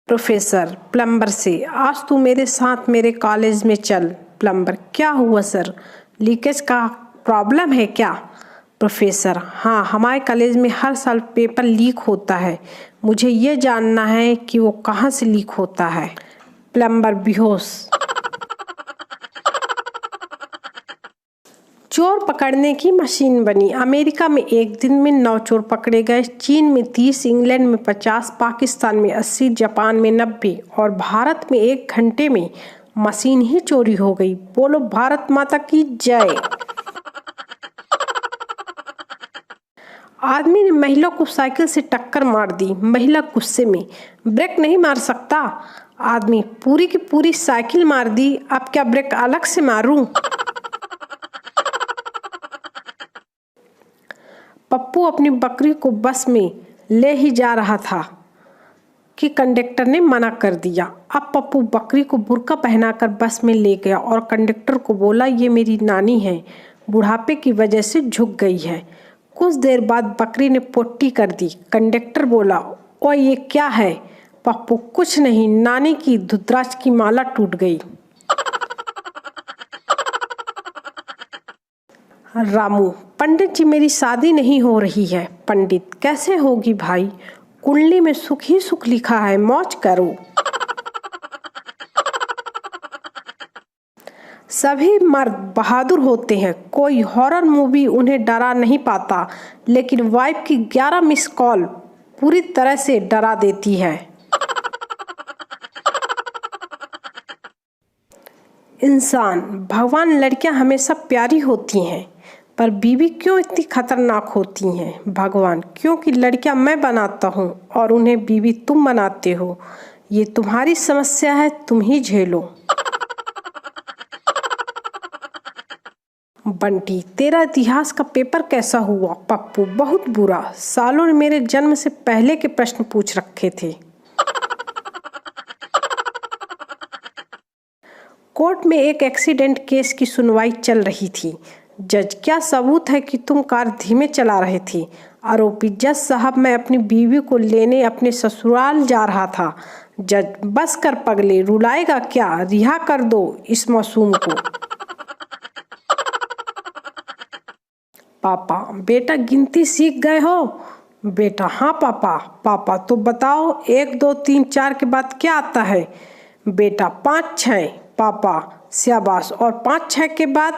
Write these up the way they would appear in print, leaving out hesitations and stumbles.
Professor plumber से, आज तू मेरे साथ मेरे कॉलेज में चल। प्लम्बर, क्या हुआ सर, लीकेज का प्रॉब्लम है क्या? प्रोफेसर, हाँ, हमारे कॉलेज में हर साल पेपर लीक होता है। मुझे ये जानना है कि वो कहाँ से लीक होता है। प्लम्बर बेहोश। चोर पकड़ने की मशीन बनी। अमेरिका में एक दिन में 9 चोर पकड़े गए, चीन में 30, इंग्लैंड में 50, पाकिस्तान में 80, जापान में 90 और भारत में 1 घंटे में मशीन ही चोरी हो गई। बोलो भारत माता की जय। आदमी ने महिला को साइकिल से टक्कर मार दी। महिला गुस्से में, ब्रेक नहीं मार सकता। आदमी, पूरी की पूरी साइकिल मार दी, अब क्या ब्रेक अलग से मारूं? पप्पू अपनी बकरी को बस में ले ही जा रहा था कि कंडक्टर ने मना कर दिया। अब पप्पू बकरी को बुर्का पहनाकर बस में ले गया और कंडक्टर को बोला, ये मेरी नानी है, बुढ़ापे की वजह से झुक गई है। कुछ देर बाद बकरी ने पोट्टी कर दी। कंडक्टर बोला, ओ ये क्या है? पप्पू, कुछ नहीं, नानी की रुद्राक्ष की माला टूट गई। रामू, पंडित जी मेरी शादी नहीं हो रही है। पंडित, कैसे होगी भाई, कुंडली में सुख ही सुख लिखा है, मौज करो। सभी मर्द बहादुर होते हैं, कोई हॉरर मूवी उन्हें डरा नहीं पाता, लेकिन वाइफ की 11 मिस कॉल पूरी तरह से डरा देती है। इंसान, भगवान, लड़कियां हमेशा प्यारी होती हैं, पर बीवी क्यों इतनी खतरनाक होती हैं? भगवान, क्योंकि लड़कियां मैं बनाता हूँ और उन्हें बीवी तुम बनाते हो। ये तुम्हारी समस्या है, तुम ही झेलो। बंटी, तेरा इतिहास का पेपर कैसा हुआ? पप्पू, बहुत बुरा, सालों ने मेरे जन्म से पहले के प्रश्न पूछ रखे थे। कोर्ट में एक एक्सीडेंट केस की सुनवाई चल रही थी। जज, क्या सबूत है कि तुम कार धीमे चला रहे थे? आरोपी, जज साहब, मैं अपनी बीवी को लेने अपने ससुराल जा रहा था। जज, बस कर पगले, रुलाएगा क्या, रिहा कर दो इस मासूम को। पापा, बेटा गिनती सीख गए हो? बेटा, हाँ पापा। पापा, तो बताओ 1 2 3 4 के बाद क्या आता है? बेटा, 5 6। पापा, शाबाश, और 5 6 के बाद?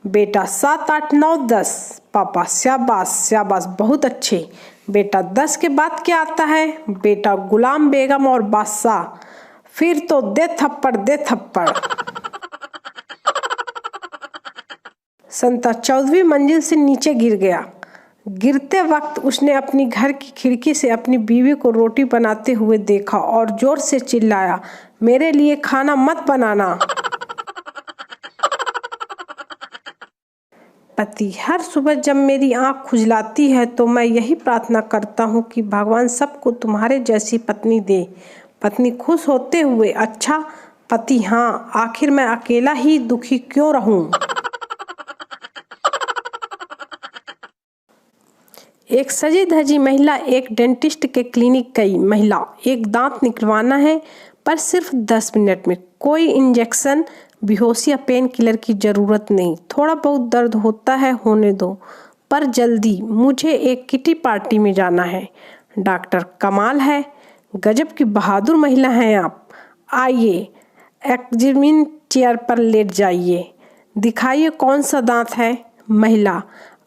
बेटा, 7 8 9 10। पापा, शाबाश शाबाश, बहुत अच्छे। बेटा, 10 के बाद क्या आता है? बेटा, गुलाम बेगम और बादशाह। फिर तो दे थप्पड़ दे थप्पड़। संता 14वीं मंजिल से नीचे गिर गया। गिरते वक्त उसने अपनी घर की खिड़की से अपनी बीवी को रोटी बनाते हुए देखा और जोर से चिल्लाया, मेरे लिए खाना मत बनाना। पति, हर सुबह जब मेरी आंख खुजलाती है तो मैं यही प्रार्थना करता हूँ कि भगवान सबको तुम्हारे जैसी पत्नी दे। पत्नी खुश होते हुए, अच्छा। पति, हाँ, आखिर मैं अकेला ही दुखी क्यों रहूं? एक सजी धजी महिला एक डेंटिस्ट के क्लिनिक गई। महिला, एक दांत निकलवाना है, पर सिर्फ 10 मिनट में, कोई इंजेक्शन, बेहोशी या पेन किलर की जरूरत नहीं, थोड़ा बहुत दर्द होता है, होने दो, पर जल्दी, मुझे एक किटी पार्टी में जाना है। डॉक्टर, कमाल है, गजब की बहादुर महिला हैं आप। आइए, एग्जामिन चेयर पर लेट जाइए, दिखाइए कौन सा दांत है। महिला,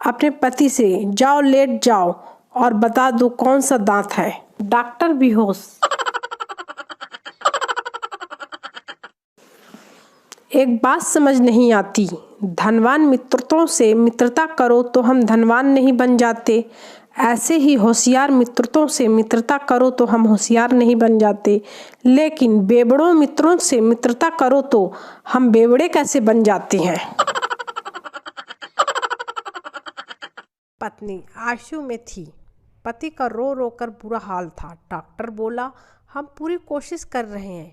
अपने पति से, जाओ लेट जाओ और बता दो कौन सा दांत है। डॉक्टर बेहोश। एक बात समझ नहीं आती, धनवान मित्रों से मित्रता करो तो हम धनवान नहीं बन जाते, ऐसे ही होशियार मित्रों से मित्रता करो तो हम होशियार नहीं बन जाते, लेकिन बेवड़ों मित्रों से मित्रता करो तो हम बेवड़े कैसे बन जाते हैं? पत्नी आईसीयू में थी। पति का रो रो कर बुरा हाल था। डॉक्टर बोला, हम पूरी कोशिश कर रहे हैं,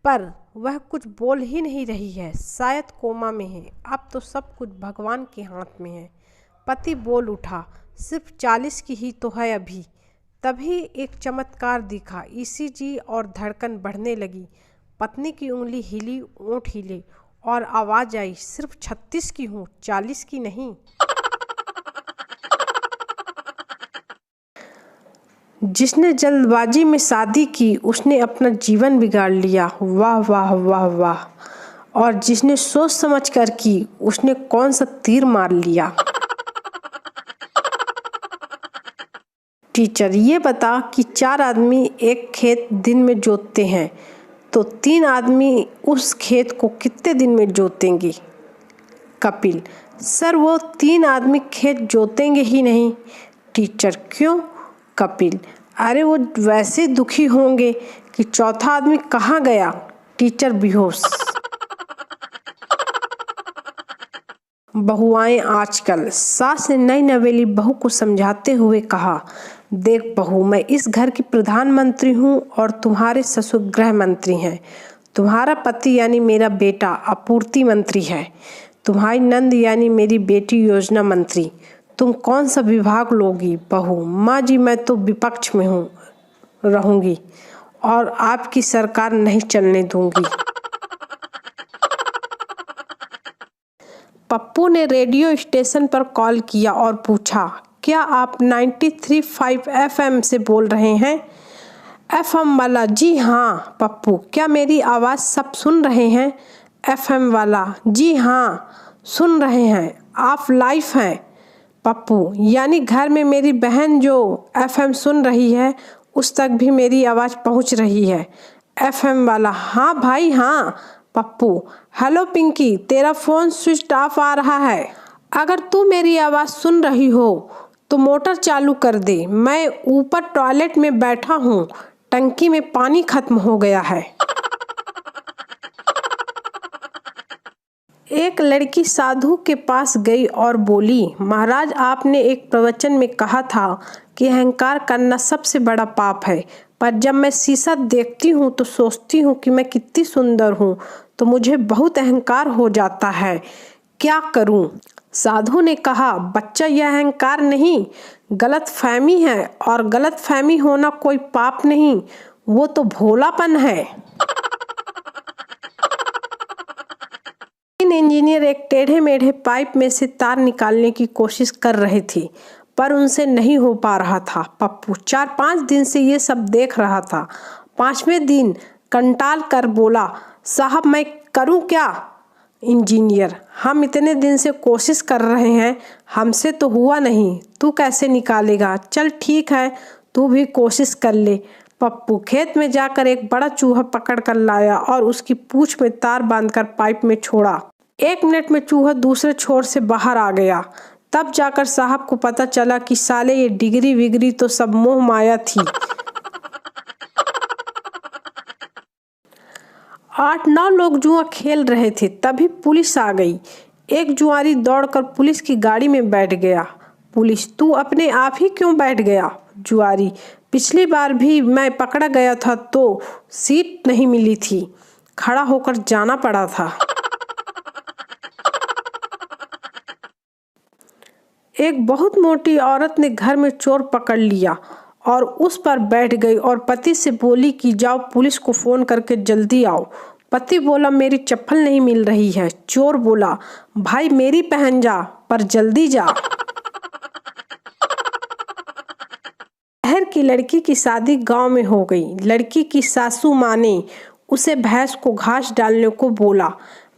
पर वह कुछ बोल ही नहीं रही है, शायद कोमा में है। अब तो सब कुछ भगवान के हाथ में है। पति बोल उठा, सिर्फ 40 की ही तो है अभी, तभी एक चमत्कार दिखा। ईसीजी और धड़कन बढ़ने लगी। पत्नी की उंगली हिली, ओंठ हिले और आवाज आई, सिर्फ 36 की हूँ, 40 की नहीं। जिसने जल्दबाजी में शादी की उसने अपना जीवन बिगाड़ लिया। वाह वाह वाह वाह। और जिसने सोच समझ कर की उसने कौन सा तीर मार लिया। टीचर, ये बता कि 4 आदमी एक खेत दिन में जोतते हैं तो 3 आदमी उस खेत को कितने दिन में जोतेंगे। कपिल, सर वो 3 आदमी खेत जोतेंगे ही नहीं। टीचर, क्यों। कपिल, अरे वो वैसे दुखी होंगे कि चौथा आदमी कहाँ गया। टीचर बेहोश। बहुआएं आजकल। सास ने नई नवेली बहू को समझाते हुए कहा, देख बहू, मैं इस घर की प्रधानमंत्री हूँ और तुम्हारे ससुर गृह मंत्री हैं। तुम्हारा पति यानी मेरा बेटा आपूर्ति मंत्री है। तुम्हारी नंद यानी मेरी बेटी योजना मंत्री। तुम कौन सा विभाग लोगी बहू। माँ जी, मैं तो विपक्ष में रहूंगी और आपकी सरकार नहीं चलने दूंगी। पप्पू ने रेडियो स्टेशन पर कॉल किया और पूछा, क्या आप 93.5 FM से बोल रहे हैं। FM वाला, जी हाँ। पप्पू, क्या मेरी आवाज़ सब सुन रहे हैं। FM वाला, जी हाँ सुन रहे हैं, आप लाइव हैं। पप्पू, यानी घर में मेरी बहन जो FM सुन रही है उस तक भी मेरी आवाज़ पहुंच रही है। FM वाला, हाँ भाई हाँ। पप्पू, हेलो पिंकी, तेरा फ़ोन स्विच ऑफ आ रहा है। अगर तू मेरी आवाज़ सुन रही हो तो मोटर चालू कर दे। मैं ऊपर टॉयलेट में बैठा हूँ, टंकी में पानी खत्म हो गया है। एक लड़की साधु के पास गई और बोली, महाराज, आपने एक प्रवचन में कहा था कि अहंकार करना सबसे बड़ा पाप है, पर जब मैं शीशा देखती हूँ तो सोचती हूँ कि मैं कितनी सुंदर हूँ तो मुझे बहुत अहंकार हो जाता है, क्या करूँ। साधु ने कहा, बच्चा, यह अहंकार नहीं, गलत फहमी है, और गलत फहमी होना कोई पाप नहीं, वो तो भोलापन है। इंजीनियर एक टेढ़े मेढ़े पाइप में से तार निकालने की कोशिश कर रहे थे पर उनसे नहीं हो पा रहा था। पप्पू 4-5 दिन से ये सब देख रहा था। 5वें दिन कंटाल कर बोला, साहब मैं करूं क्या। इंजीनियर, हम इतने दिन से कोशिश कर रहे हैं, हमसे तो हुआ नहीं, तू कैसे निकालेगा। चल ठीक है, तू भी कोशिश कर ले। पप्पू खेत में जाकर एक बड़ा चूहा पकड़ कर लाया और उसकी पूंछ में तार बांधकर पाइप में छोड़ा। 1 मिनट में चूहा दूसरे छोर से बाहर आ गया। तब जाकर साहब को पता चला कि साले ये डिगरी विगरी तो सब मोह माया थी। 8-9 लोग जुआ खेल रहे थे, तभी पुलिस आ गई। एक जुआरी दौड़कर पुलिस की गाड़ी में बैठ गया। पुलिस, तू अपने आप ही क्यों बैठ गया। जुआरी, पिछली बार भी मैं पकड़ा गया था तो सीट नहीं मिली थी, खड़ा होकर जाना पड़ा था। एक बहुत मोटी औरत ने घर में चोर पकड़ लिया और उस पर बैठ गई और पति से बोली कि जाओ पुलिस को फोन करके जल्दी आओ। पति बोला, मेरी चप्पल नहीं मिल रही है। चोर बोला, भाई मेरी पहन जा, पर जल्दी जा। शहर की लड़की की शादी गांव में हो गई। लड़की की सासू माँ ने उसे भैंस को घास डालने को बोला।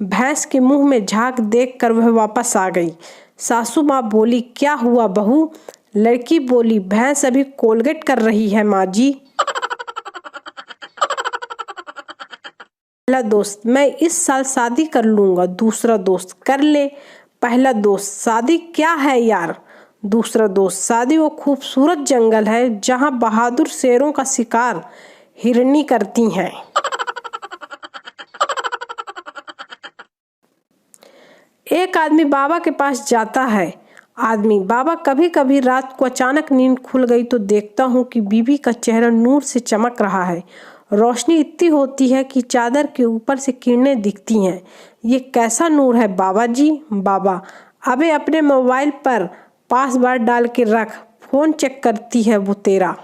भैंस के मुंह में झाग देखकर वह वापस आ गई। सासू माँ बोली, क्या हुआ बहू। लड़की बोली, भैंस अभी कोलगेट कर रही है माँ जी। पहला दोस्त, मैं इस साल शादी कर लूंगा। दूसरा दोस्त, कर ले। पहला दोस्त, शादी क्या है यार। दूसरा दोस्त, शादी वो खूबसूरत जंगल है जहां बहादुर शेरों का शिकार हिरनी करती हैं। एक आदमी बाबा के पास जाता है। आदमी, बाबा, कभी कभी रात को अचानक नींद खुल गई तो देखता हूँ कि बीबी का चेहरा नूर से चमक रहा है। रोशनी इतनी होती है कि चादर के ऊपर से किरणें दिखती हैं। ये कैसा नूर है बाबा जी। बाबा, अबे अपने मोबाइल पर पासवर्ड डाल के रख, फोन चेक करती है वो तेरा।